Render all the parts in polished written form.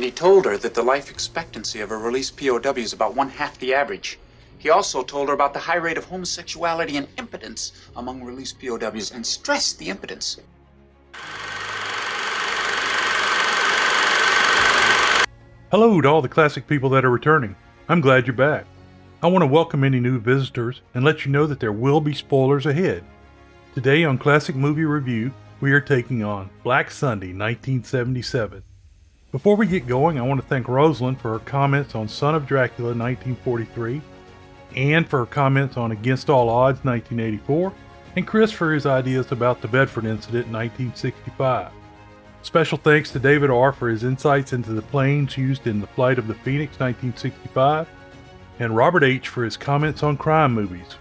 he told her that the life expectancy of a released POW is about one-half the average. He also told her about the high rate of homosexuality and impotence among released POWs and stressed the impotence. Hello to all the classic people that are returning. I'm glad you're back. I want to welcome any new visitors and let you know that there will be spoilers ahead. Today on Classic Movie Review, we are taking on Black Sunday 1977. Before we get going, I want to thank Rosalind for her comments on Son of Dracula 1943, Anne for her comments on Against All Odds 1984, and Chris for his ideas about the Bedford Incident in 1965. Special thanks to David R. for his insights into the planes used in The Flight of the Phoenix 1965, and Robert H. for his comments on crime movies.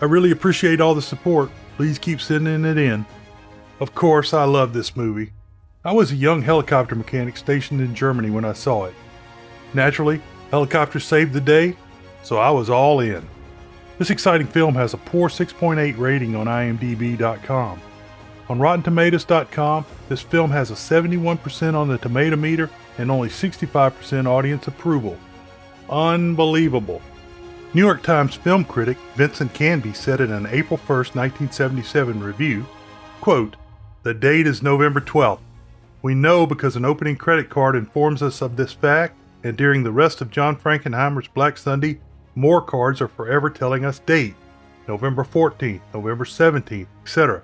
I really appreciate all the support. Please keep sending it in. Of course, I love this movie. I was a young helicopter mechanic stationed in Germany when I saw it. Naturally, helicopters saved the day, so I was all in. This exciting film has a poor 6.8 rating on IMDb.com. On RottenTomatoes.com, this film has a 71% on the tomato meter and only 65% audience approval. Unbelievable. New York Times film critic Vincent Canby said in an April 1st, 1977 review, quote, "The date is November 12th. We know because an opening credit card informs us of this fact, and during the rest of John Frankenheimer's Black Sunday, more cards are forever telling us date, November 14th, November 17th, etc.,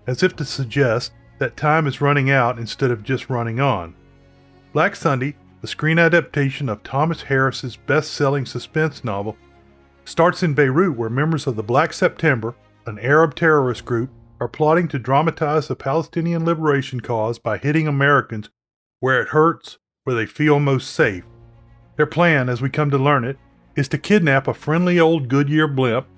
as if to suggest that time is running out instead of just running on. Black Sunday, the screen adaptation of Thomas Harris's best-selling suspense novel, starts in Beirut where members of the Black September, an Arab terrorist group, are plotting to dramatize the Palestinian liberation cause by hitting Americans where it hurts, where they feel most safe. Their plan, as we come to learn it, is to kidnap a friendly old Goodyear blimp,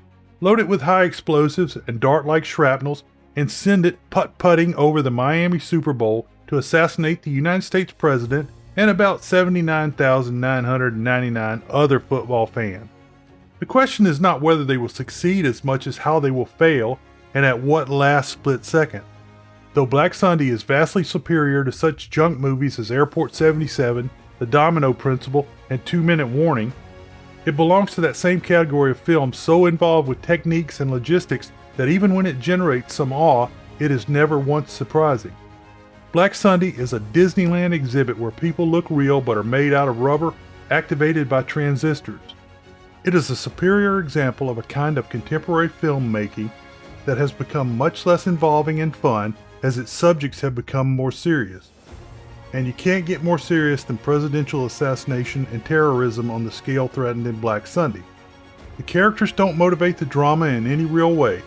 load it with high explosives and dart-like shrapnels, and send it putt-putting over the Miami Super Bowl to assassinate the United States President and about 79,999 other football fans. The question is not whether they will succeed as much as how they will fail and at what last split second. Though Black Sunday is vastly superior to such junk movies as Airport 77, The Domino Principle, and 2 Minute Warning, it belongs to that same category of films so involved with techniques and logistics that even when it generates some awe, it is never once surprising. Black Sunday is a Disneyland exhibit where people look real but are made out of rubber, activated by transistors. It is a superior example of a kind of contemporary filmmaking that has become much less involving and fun as its subjects have become more serious. And you can't get more serious than presidential assassination and terrorism on the scale threatened in Black Sunday. The characters don't motivate the drama in any real way.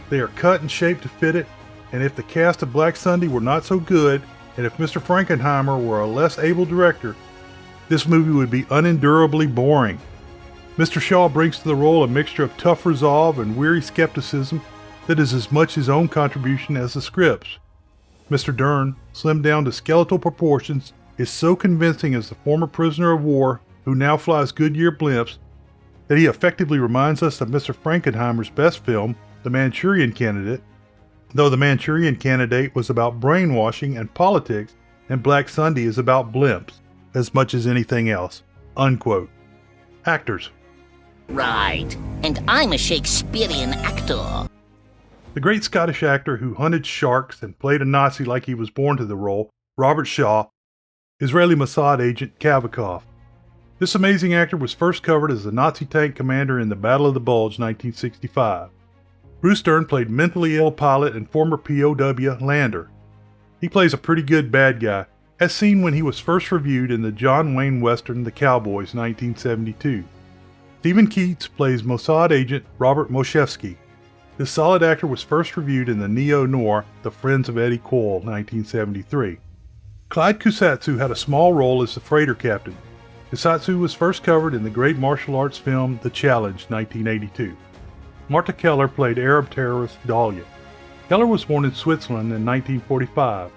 They are cut and shaped to fit it, and if the cast of Black Sunday were not so good, and if Mr. Frankenheimer were a less able director, this movie would be unendurably boring. Mr. Shaw brings to the role a mixture of tough resolve and weary skepticism that is as much his own contribution as the script's. Mr. Dern, slimmed down to skeletal proportions, is so convincing as the former prisoner of war who now flies Goodyear blimps that he effectively reminds us of Mr. Frankenheimer's best film, The Manchurian Candidate, though The Manchurian Candidate was about brainwashing and politics, and Black Sunday is about blimps, as much as anything else." Unquote. Actors. Right, and I'm a Shakespearean actor. The great Scottish actor who hunted sharks and played a Nazi like he was born to the role, Robert Shaw, Israeli Mossad agent Kavakov. This amazing actor was first covered as the Nazi tank commander in the Battle of the Bulge 1965. Bruce Dern played mentally ill pilot and former POW Lander. He plays a pretty good bad guy, as seen when he was first reviewed in the John Wayne Western The Cowboys 1972. Stephen Keats plays Mossad agent Robert Moshevsky. This solid actor was first reviewed in the neo-noir The Friends of Eddie Coyle 1973. Clyde Kusatsu had a small role as the freighter captain. Kusatsu was first covered in the great martial arts film The Challenge 1982. Marta Keller played Arab terrorist Dahlia. Keller was born in Switzerland in 1945.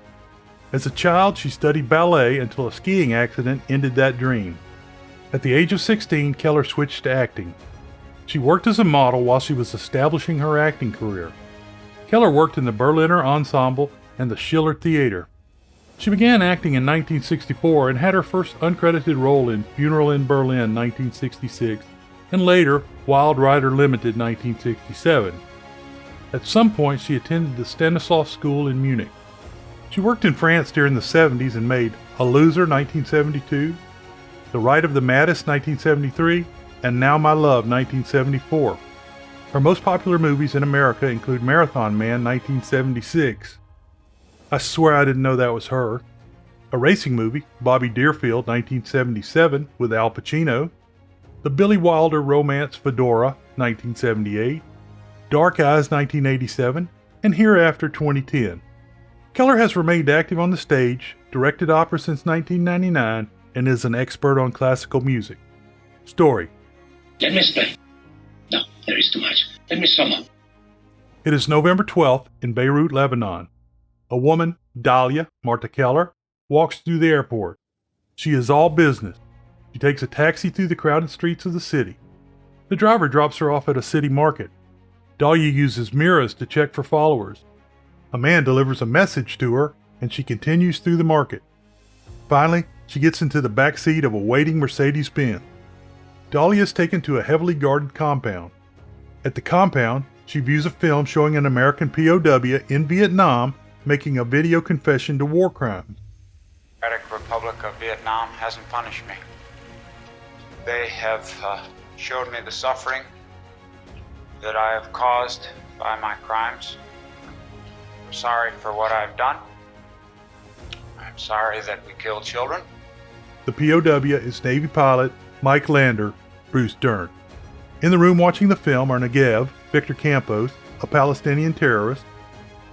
As a child, she studied ballet until a skiing accident ended that dream. At the age of 16, Keller switched to acting. She worked as a model while she was establishing her acting career. Keller worked in the Berliner Ensemble and the Schiller Theater. She began acting in 1964 and had her first uncredited role in Funeral in Berlin 1966 and later Wild Rider Limited 1967. At some point she attended the Stanislaus School in Munich. She worked in France during the 70s and made A Loser 1972, The Rite of the Maddest 1973, and Now My Love 1974. Her most popular movies in America include Marathon Man 1976. I swear I didn't know that was her. A racing movie, Bobby Deerfield 1977 with Al Pacino. The Billy Wilder romance Fedora 1978. Dark Eyes 1987, and Hereafter 2010. Keller has remained active on the stage, directed opera since 1999, and is an expert on classical music. Story. Let me explain. No, there is too much. Let me sum up. It is November 12th in Beirut, Lebanon. A woman, Dahlia, Martha Keller, walks through the airport. She is all business. She takes a taxi through the crowded streets of the city. The driver drops her off at a city market. Dahlia uses mirrors to check for followers. A man delivers a message to her, and she continues through the market. Finally, she gets into the back seat of a waiting Mercedes-Benz. Dahlia is taken to a heavily guarded compound. At the compound, she views a film showing an American POW in Vietnam making a video confession to war crimes. The Democratic Republic of Vietnam hasn't punished me. They have showed me the suffering that I have caused by my crimes. I'm sorry for what I've done. I'm sorry that we killed children. The POW is Navy pilot Mike Lander, Bruce Dern. In the room watching the film are Negev, Victor Campos, a Palestinian terrorist,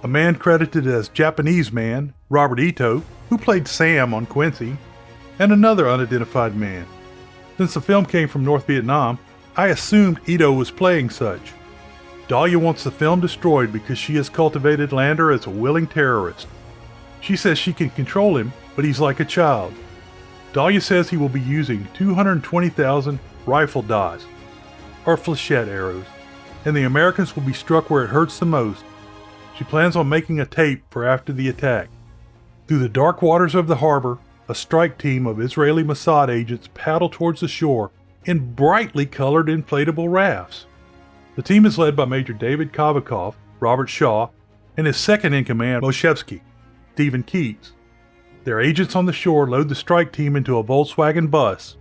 a man credited as Japanese Man, Robert Ito, who played Sam on Quincy, and another unidentified man. Since the film came from North Vietnam, I assumed Ito was playing such. Dahlia wants the film destroyed because she has cultivated Lander as a willing terrorist. She says she can control him, but he's like a child. Dahlia says he will be using 220,000 rifle dots, or flechette arrows, and the Americans will be struck where it hurts the most. She plans on making a tape for after the attack. Through the dark waters of the harbor, a strike team of Israeli Mossad agents paddle towards the shore in brightly colored inflatable rafts. The team is led by Major David Kavakov, Robert Shaw, and his second-in-command, Moshevsky, Stephen Keats. Their agents on the shore load the strike team into a Volkswagen bus,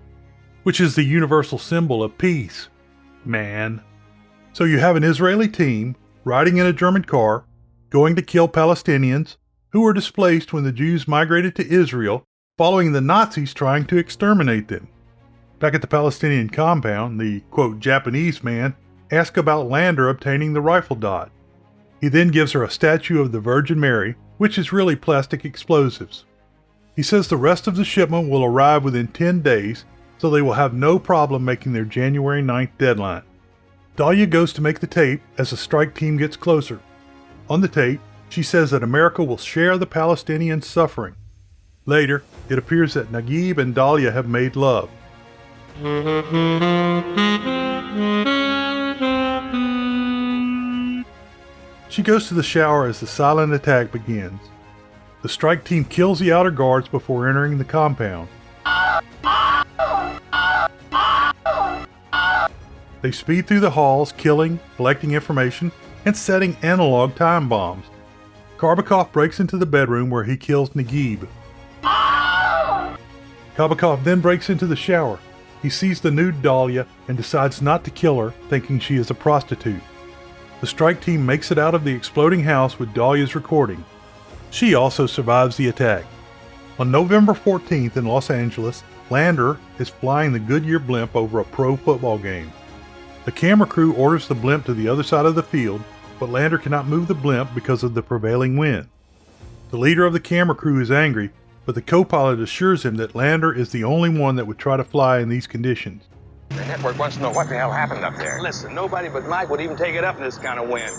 which is the universal symbol of peace. Man. So you have an Israeli team riding in a German car, going to kill Palestinians who were displaced when the Jews migrated to Israel, following the Nazis trying to exterminate them. Back at the Palestinian compound, the, quote, Japanese man asks about Lander obtaining the rifle dot. He then gives her a statue of the Virgin Mary, which is really plastic explosives. He says the rest of the shipment will arrive within 10 days, so they will have no problem making their January 9th deadline. Dahlia goes to make the tape as the strike team gets closer. On the tape, she says that America will share the Palestinian suffering. Later, it appears that Naguib and Dahlia have made love. She goes to the shower as the silent attack begins. The strike team kills the outer guards before entering the compound. They speed through the halls, killing, collecting information, and setting analog time bombs. Karbakov breaks into the bedroom where he kills Naguib. Karbakov then breaks into the shower. He sees the nude Dahlia and decides not to kill her, thinking she is a prostitute. The strike team makes it out of the exploding house with Dahlia's recording. She also survives the attack. On November 14th in Los Angeles, Lander is flying the Goodyear blimp over a pro football game. The camera crew orders the blimp to the other side of the field, but Lander cannot move the blimp because of the prevailing wind. The leader of the camera crew is angry, but the co-pilot assures him that Lander is the only one that would try to fly in these conditions. The network wants to know what the hell happened up there. Listen, nobody but Mike would even take it up in this kind of wind.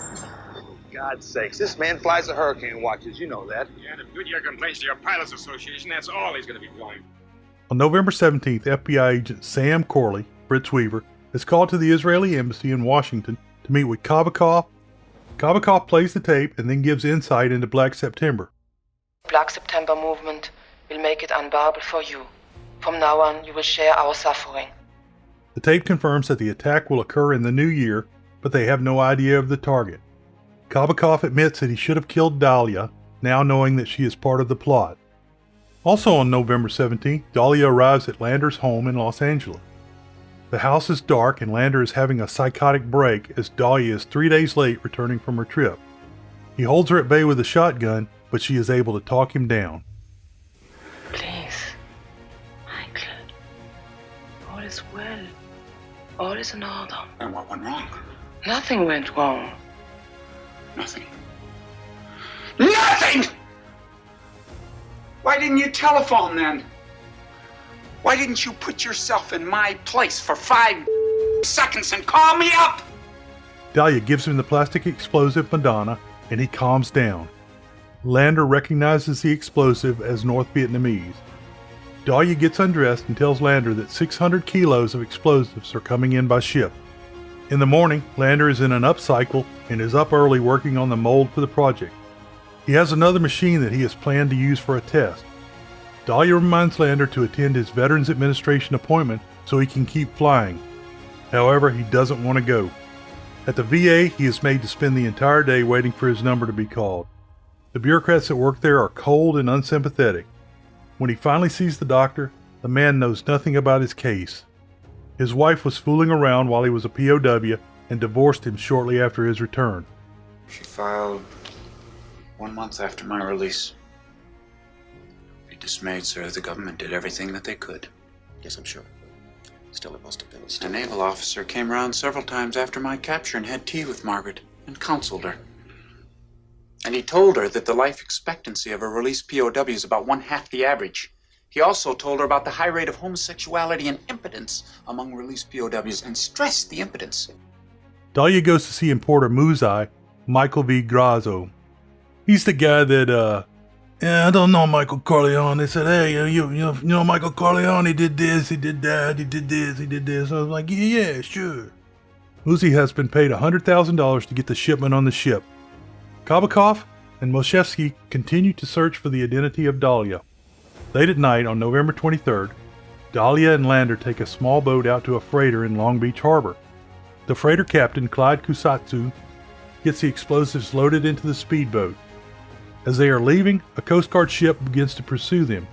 For God's sakes, this man flies the hurricane watches, you know that. Yeah, and if Goodyear complains to your Pilots Association, that's all he's going to be flying. On November 17th, FBI agent Sam Corley, Fritz Weaver, is called to the Israeli embassy in Washington to meet with Kavakov. Kavakov plays the tape and then gives insight into Black September. Black September movement will make it unbearable for you. From now on, you will share our suffering. The tape confirms that the attack will occur in the new year, but they have no idea of the target. Kabakov admits that he should have killed Dahlia, now knowing that she is part of the plot. Also on November 17th, Dahlia arrives at Lander's home in Los Angeles. The house is dark and Lander is having a psychotic break as Dahlia is 3 days late returning from her trip. He holds her at bay with a shotgun, but she is able to talk him down. Please, Michael. All is well. All is in order. And what went wrong? Nothing went wrong. Nothing. Nothing! Why didn't you telephone then? Why didn't you put yourself in my place for 5 seconds and call me up? Dahlia gives him the plastic explosive Madonna, and he calms down. Lander recognizes the explosive as North Vietnamese. Dahlia gets undressed and tells Lander that 600 kilos of explosives are coming in by ship. In the morning, Lander is in an upcycle and is up early working on the mold for the project. He has another machine that he has planned to use for a test. Dahlia reminds Lander to attend his Veterans Administration appointment so he can keep flying. However, he doesn't want to go. At the VA, he is made to spend the entire day waiting for his number to be called. The bureaucrats that work there are cold and unsympathetic. When he finally sees the doctor, the man knows nothing about his case. His wife was fooling around while he was a POW and divorced him shortly after his return. She filed 1 month after my release. Be dismayed, sir. The government did everything that they could. Yes, I'm sure. Still, it must have been A naval officer came around several times after my capture and had tea with Margaret and counseled her. And he told her that the life expectancy of a released POW is about 1/2 the average. He also told her about the high rate of homosexuality and impotence among released POWs and stressed the impotence. Dahlia goes to see importer Mossad, Michael V. Grazo. He's the guy that, I don't know Michael Corleone. They said, hey, you know Michael Corleone did this, he did that, he did this, he did this. I was like, yeah, sure. Mossad has been paid $100,000 to get the shipment on the ship. Kabakov and Moshevsky continue to search for the identity of Dahlia. Late at night on November 23rd, Dahlia and Lander take a small boat out to a freighter in Long Beach Harbor. The freighter captain, Clyde Kusatsu, gets the explosives loaded into the speedboat. As they are leaving, a Coast Guard ship begins to pursue them.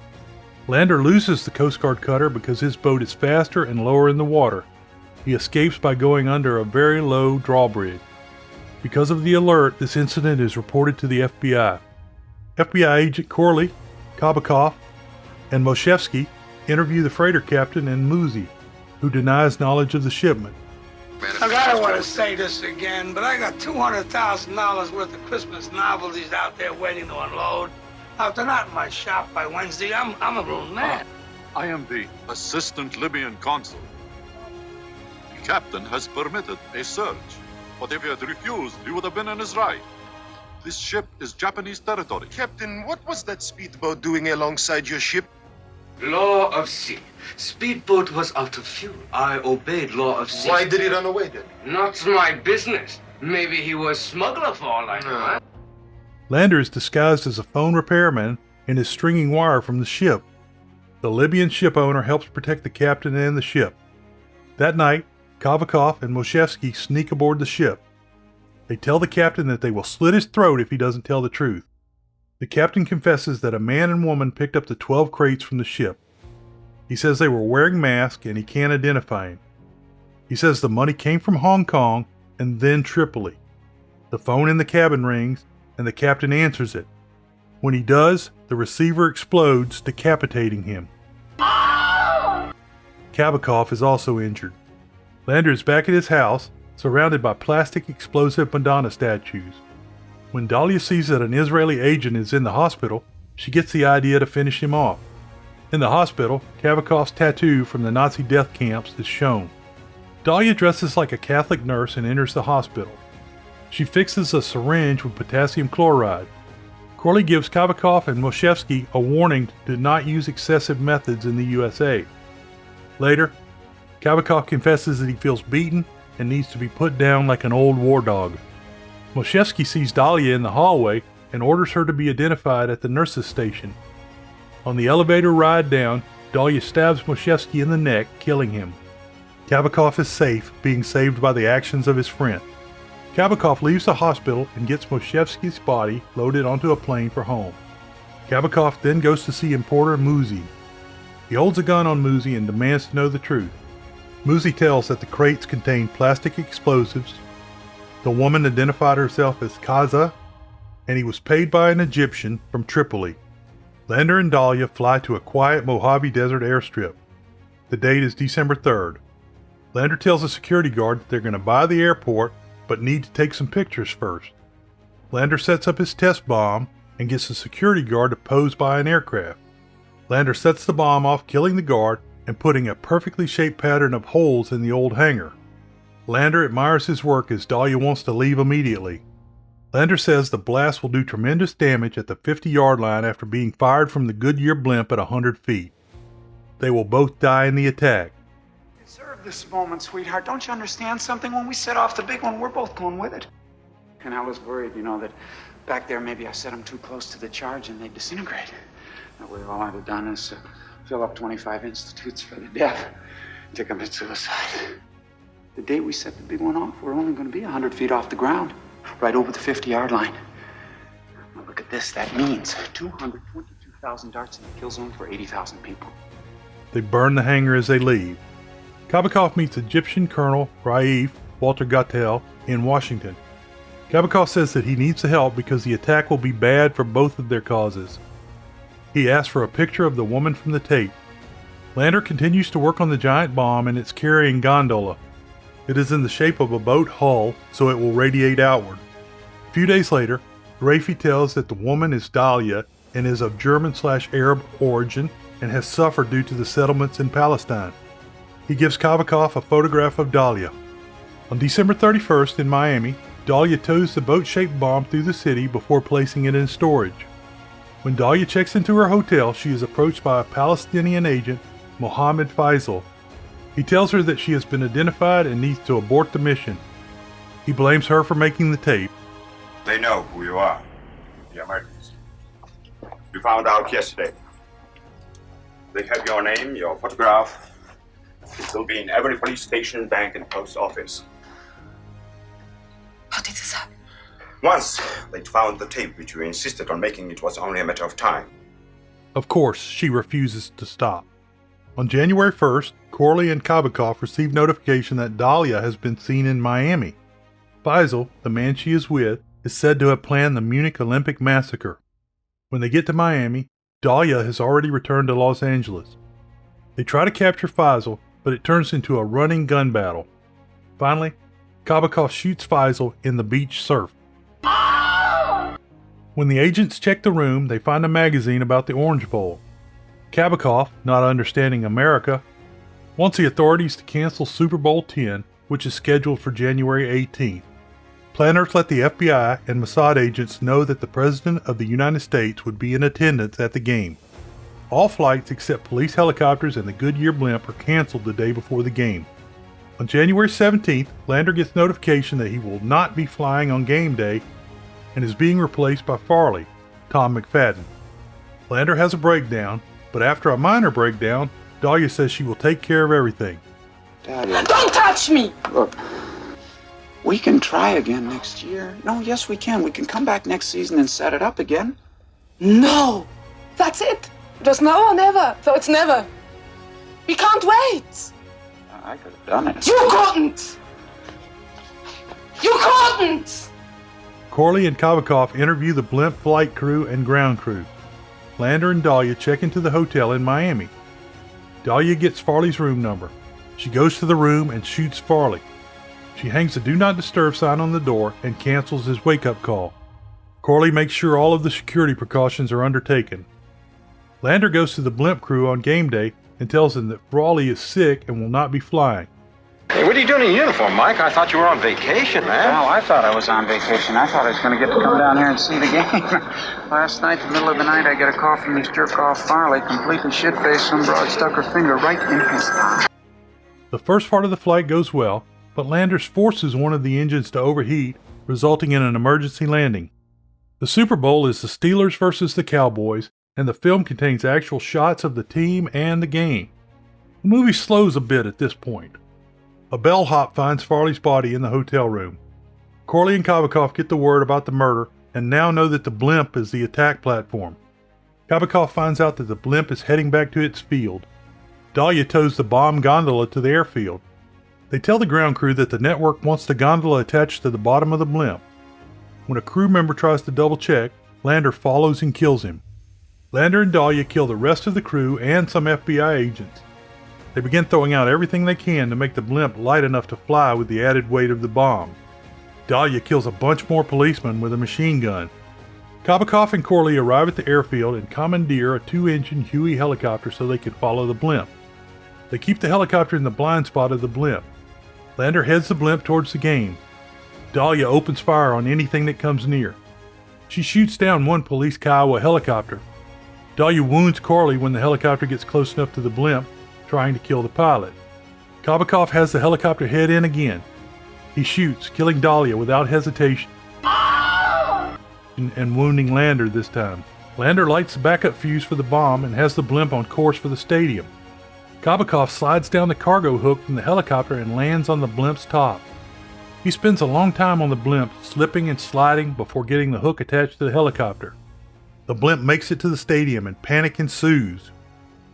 Lander loses the Coast Guard cutter because his boat is faster and lower in the water. He escapes by going under a very low drawbridge. Because of the alert, this incident is reported to the FBI. FBI agent Corley, Kabakov, and Moshevsky interview the freighter captain and Mossad, who denies knowledge of the shipment. Look, I don't want to say this again, but I got $200,000 worth of Christmas novelties out there waiting to unload. Now, if they're not in my shop by Wednesday, I'm a ruined man. I am the assistant Libyan consul. The captain has permitted a search, but if he had refused, he would have been in his right. This ship is Japanese territory. Captain, what was that speedboat doing alongside your ship? Law of sea. Speedboat was out of fuel. I obeyed law of sea. Why did he run away then? Not my business. Maybe he was smuggler for all I know. Lander is disguised as a phone repairman and is stringing wire from the ship. The Libyan ship owner helps protect the captain and the ship. That night, Kabakov and Moshevsky sneak aboard the ship. They tell the captain that they will slit his throat if he doesn't tell the truth. The captain confesses that a man and woman picked up the 12 crates from the ship. He says they were wearing masks and he can't identify him. He says the money came from Hong Kong and then Tripoli. The phone in the cabin rings and the captain answers it. When he does, the receiver explodes, decapitating him. Kabakov is also injured. Lander is back at his house, surrounded by plastic explosive Madonna statues. When Dahlia sees that an Israeli agent is in the hospital, she gets the idea to finish him off. In the hospital, Kabakov's tattoo from the Nazi death camps is shown. Dahlia dresses like a Catholic nurse and enters the hospital. She fixes a syringe with potassium chloride. Corley gives Kabakov and Moshevsky a warning to not use excessive methods in the USA. Later, Kabakov confesses that he feels beaten and needs to be put down like an old war dog. Moshevsky sees Dahlia in the hallway and orders her to be identified at the nurse's station. On the elevator ride down, Dahlia stabs Moshevsky in the neck, killing him. Kabakov is safe, being saved by the actions of his friend. Kabakov leaves the hospital and gets Moshevsky's body loaded onto a plane for home. Kabakov then goes to see importer Muzi. He holds a gun on Muzi and demands to know the truth. Muzi tells that the crates contain plastic explosives. The woman identified herself as Kaza, and he was paid by an Egyptian from Tripoli. Lander and Dahlia fly to a quiet Mojave Desert airstrip. The date is December 3rd. Lander tells the security guard that they're going to buy the airport, but need to take some pictures first. Lander sets up his test bomb and gets the security guard to pose by an aircraft. Lander sets the bomb off, killing the guard and putting a perfectly shaped pattern of holes in the old hangar. Lander admires his work as Dahlia wants to leave immediately. Lander says the blast will do tremendous damage at the 50-yard line after being fired from the Goodyear blimp at 100 feet. They will both die in the attack. Deserve this moment, sweetheart. Don't you understand something? When we set off the big one, we're both going with it. And I was worried, that back there maybe I set them too close to the charge and they'd disintegrate. That way all I'd have done is fill up 25 institutes for the deaf to commit suicide. The day we set the big one off, we're only going to be 100 feet off the ground, right over the 50-yard line. Now look at this. That means 222,000 darts in the kill zone for 80,000 people. They burn the hangar as they leave. Kabakov meets Egyptian Colonel Raif Walter Gautel in Washington. Kabakov says that he needs the help because the attack will be bad for both of their causes. He asks for a picture of the woman from the tape. Lander continues to work on the giant bomb and its carrying gondola. It is in the shape of a boat hull, so it will radiate outward. A few days later, Rafi tells that the woman is Dahlia and is of German/Arab origin and has suffered due to the settlements in Palestine. He gives Kabakov a photograph of Dahlia. On December 31st in Miami, Dahlia tows the boat-shaped bomb through the city before placing it in storage. When Dahlia checks into her hotel, she is approached by a Palestinian agent, Mohammed Faisal. He tells her that she has been identified and needs to abort the mission. He blames her for making the tape. They know who you are, the Americans. We found out yesterday. They have your name, your photograph. It will be in every police station, bank, and post office. How did this happen? Once they found the tape which you insisted on making, it was only a matter of time. Of course, she refuses to stop. On January 1st, Corley and Kabakov receive notification that Dahlia has been seen in Miami. Faisal, the man she is with, is said to have planned the Munich Olympic massacre. When they get to Miami, Dahlia has already returned to Los Angeles. They try to capture Faisal, but it turns into a running gun battle. Finally, Kabakov shoots Faisal in the beach surf. When the agents check the room, they find a magazine about the Orange Bowl. Kabakov, not understanding America, wants the authorities to cancel Super Bowl X, which is scheduled for January 18th. Planners let the FBI and Mossad agents know that the President of the United States would be in attendance at the game. All flights except police helicopters and the Goodyear blimp are canceled the day before the game. On January 17th, Lander gets notification that he will not be flying on game day and is being replaced by Farley, Tom McFadden. Lander has a breakdown, but after a minor breakdown, Dahlia says she will take care of everything. Daddy. Don't touch me! Look, we can try again next year. No, yes, we can. We can come back next season and set it up again. No! That's it! Just now or never, so it's never. We can't wait! I could have done it. You couldn't! You couldn't! Corley and Kabakov interview the blimp flight crew and ground crew. Lander and Dahlia check into the hotel in Miami. Dahlia gets Farley's room number. She goes to the room and shoots Farley. She hangs a Do Not Disturb sign on the door and cancels his wake-up call. Corley makes sure all of the security precautions are undertaken. Lander goes to the blimp crew on game day and tells them that Frawley is sick and will not be flying. Hey, what are you doing in uniform, Mike? I thought you were on vacation, man. Well, I thought I was on vacation. I thought I was going to get to come down here and see the game. Last night, in the middle of the night, I get a call from this jerk-off Farley, completely shit-faced. Some broad stuck her finger right in his eye. The first part of the flight goes well, but Landers forces one of the engines to overheat, resulting in an emergency landing. The Super Bowl is the Steelers versus the Cowboys, and the film contains actual shots of the team and the game. The movie slows a bit at this point. A bellhop finds Farley's body in the hotel room. Corley and Kabakov get the word about the murder and now know that the blimp is the attack platform. Kabakov finds out that the blimp is heading back to its field. Dahlia tows the bomb gondola to the airfield. They tell the ground crew that the network wants the gondola attached to the bottom of the blimp. When a crew member tries to double check, Lander follows and kills him. Lander and Dahlia kill the rest of the crew and some FBI agents. They begin throwing out everything they can to make the blimp light enough to fly with the added weight of the bomb. Dahlia kills a bunch more policemen with a machine gun. Kabakov and Corley arrive at the airfield and commandeer a 2-engine Huey helicopter so they can follow the blimp. They keep the helicopter in the blind spot of the blimp. Lander heads the blimp towards the game. Dahlia opens fire on anything that comes near. She shoots down one police Kiowa helicopter. Dahlia wounds Corley when the helicopter gets close enough to the blimp, trying to kill the pilot. Kabakov has the helicopter head in again. He shoots, killing Dahlia without hesitation, and wounding Lander this time. Lander lights the backup fuse for the bomb and has the blimp on course for the stadium. Kabakov slides down the cargo hook from the helicopter and lands on the blimp's top. He spends a long time on the blimp, slipping and sliding before getting the hook attached to the helicopter. The blimp makes it to the stadium and panic ensues.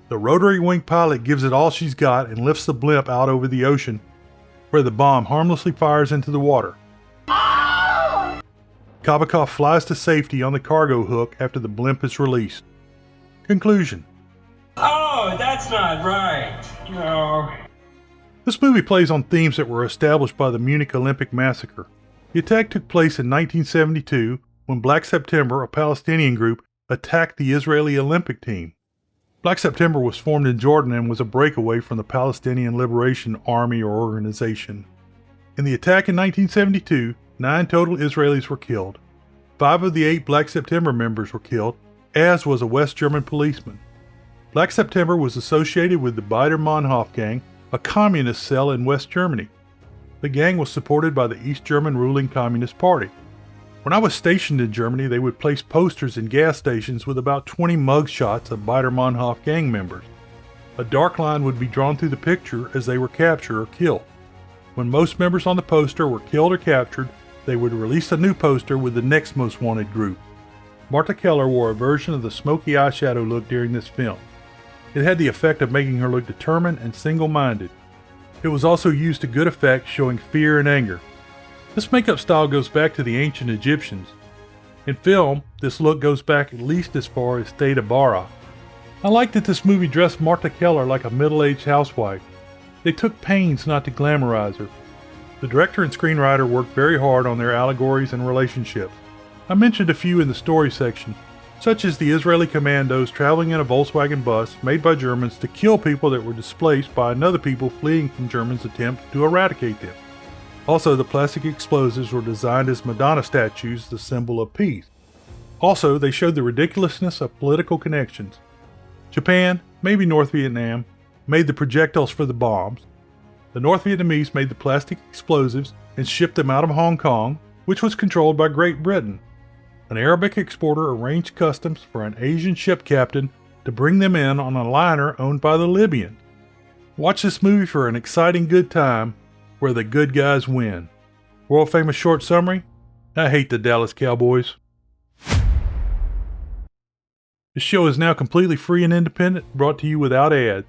The rotary wing pilot gives it all she's got and lifts the blimp out over the ocean, where the bomb harmlessly fires into the water. Kabakov flies to safety on the cargo hook after the blimp is released. Conclusion. Oh, that's not right. No. This movie plays on themes that were established by the Munich Olympic Massacre. The attack took place in 1972 when Black September, a Palestinian group, attacked the Israeli Olympic team. Black September was formed in Jordan and was a breakaway from the Palestinian Liberation Army or organization. In the attack in 1972, 9 total Israelis were killed. 5 of the 8 Black September members were killed, as was a West German policeman. Black September was associated with the Baader-Meinhof gang, a communist cell in West Germany. The gang was supported by the East German ruling Communist Party. When I was stationed in Germany, they would place posters in gas stations with about 20 mugshots of Baader-Meinhof gang members. A dark line would be drawn through the picture as they were captured or killed. When most members on the poster were killed or captured, they would release a new poster with the next most wanted group. Martha Keller wore a version of the smoky eyeshadow look during this film. It had the effect of making her look determined and single-minded. It was also used to good effect, showing fear and anger. This makeup style goes back to the ancient Egyptians. In film, this look goes back at least as far as Theda Bara. I like that this movie dressed Martha Keller like a middle-aged housewife. They took pains not to glamorize her. The director and screenwriter worked very hard on their allegories and relationships. I mentioned a few in the story section, such as the Israeli commandos traveling in a Volkswagen bus made by Germans to kill people that were displaced by another people fleeing from Germans' attempt to eradicate them. Also, the plastic explosives were designed as Madonna statues, the symbol of peace. Also, they showed the ridiculousness of political connections. Japan, maybe North Vietnam, made the projectiles for the bombs. The North Vietnamese made the plastic explosives and shipped them out of Hong Kong, which was controlled by Great Britain. An Arabic exporter arranged customs for an Asian ship captain to bring them in on a liner owned by the Libyans. Watch this movie for an exciting good time where the good guys win. World famous short summary: I hate the Dallas Cowboys. This show is now completely free and independent, brought to you without ads.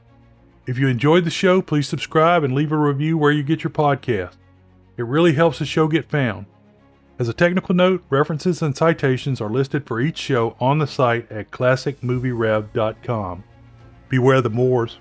If you enjoyed the show, please subscribe and leave a review where you get your podcast. It really helps the show get found. As a technical note, references and citations are listed for each show on the site at classicmovierev.com. Beware the Moors.